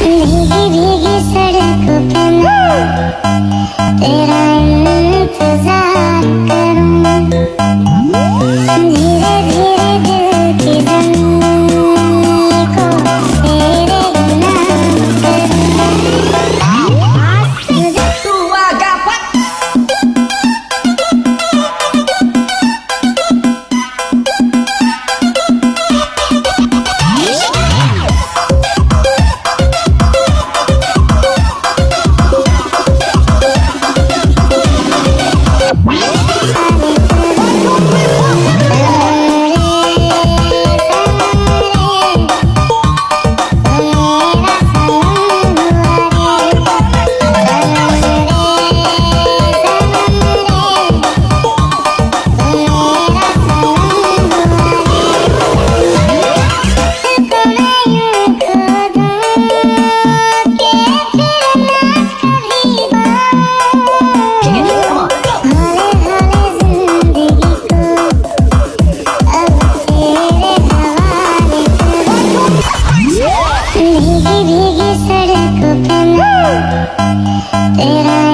भीगी भीगी सड़कों पे मैं तेरा इंतजार करूं। धीरे धीरे दिल की धड़कन को तेरे नाम करूं। तू आगा पट भीगी भीगी सड़कों पे मैं तेरा